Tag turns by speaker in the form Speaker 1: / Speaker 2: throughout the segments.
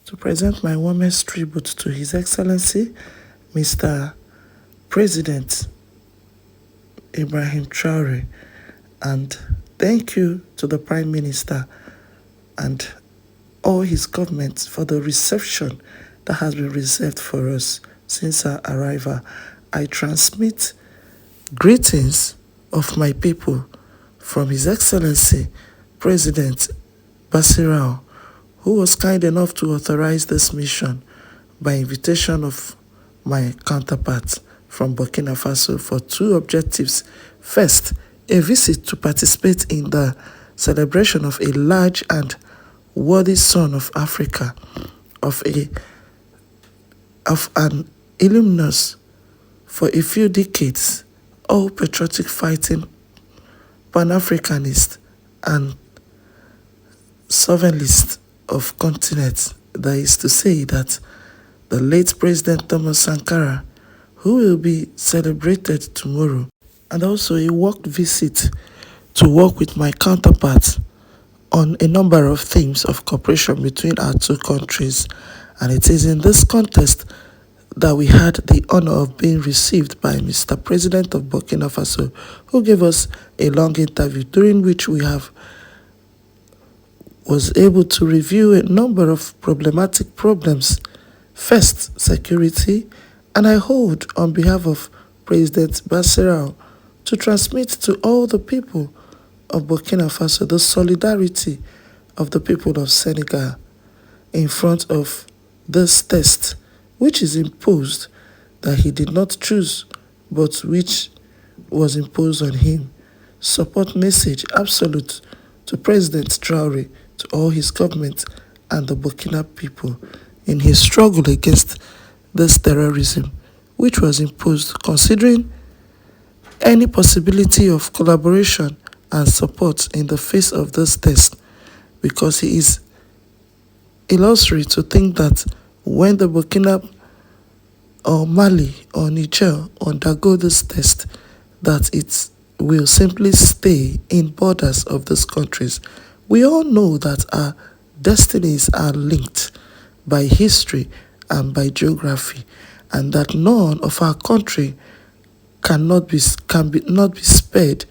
Speaker 1: to present my warmest tribute to His Excellency, Mr. President Ibrahim Traore, and thank you to the Prime Minister and all his government for the reception that has been reserved for us since our arrival. I transmit greetings of my people from His Excellency President IbrahimTraore, who was kind enough to authorize this mission by invitation of my counterpart from Burkina Faso for two objectives. First, a visit to participate in the celebration of a large and worthy son of Africa, of an alumnus for a few decades, all patriotic fighting Pan-Africanist and sovereignist of continents. That is to say that the late President Thomas Sankara, who will be celebrated tomorrow, and also a work visit to work with my counterparts on a number of themes of cooperation between our two countries. And it is in this context that we had the honor of being received by Mr. President of Burkina Faso, who gave us a long interview during which we was able to review a number of problematic problems. First, security, and I hold on behalf of President IbrahimTraore to transmit to all the people of Burkina Faso the solidarity of the people of Senegal in front of this test, which is imposed, that he did not choose, but which was imposed on him. Support message absolute to President Traore, to all his government and the Burkina people in his struggle against this terrorism, which was imposed, considering any possibility of collaboration and support in the face of this test, because it is illusory to think that when the Burkina or Mali or Niger undergo this test, that it will simply stay in borders of these countries. We all know that our destinies are linked by history and by geography, and that none of our country not be spared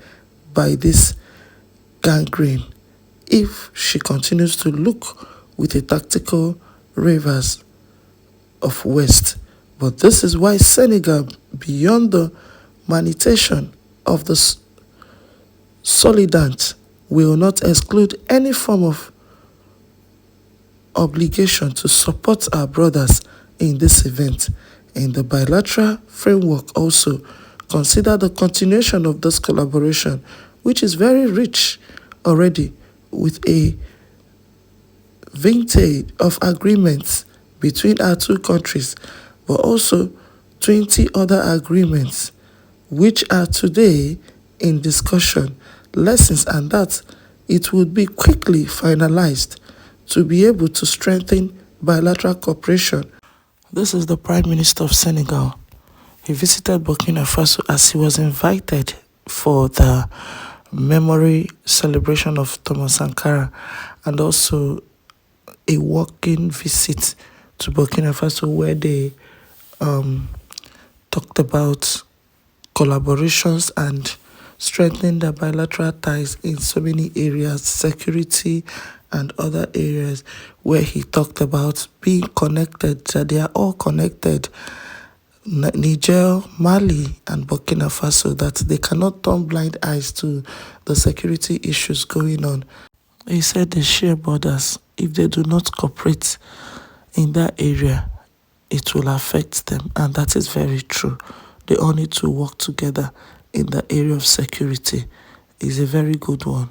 Speaker 1: by this gangrene if she continues to look with a tactical reverse of West. But this is why Senegal, beyond the manitation of the Solidant, will not exclude any form of obligation to support our brothers in this event. In the bilateral framework also, consider the continuation of this collaboration, which is very rich already, with a vintage of agreements between our two countries, but also 20 other agreements which are today in discussion, lessons, and that it would be quickly finalized to be able to strengthen bilateral cooperation. This is the Prime Minister of Senegal. He visited Burkina Faso as he was invited for the memory celebration of Thomas Sankara, and also a walking visit to Burkina Faso where they talked about collaborations and strengthening the bilateral ties in so many areas, security and other areas, where he talked about being connected, that they are all connected, Niger, Mali and Burkina Faso, that they cannot turn blind eyes to the security issues going on. He said they share borders. If they do not cooperate in that area, it will affect them, and that is very true. They all need to work together in the area of security. It's a very good one.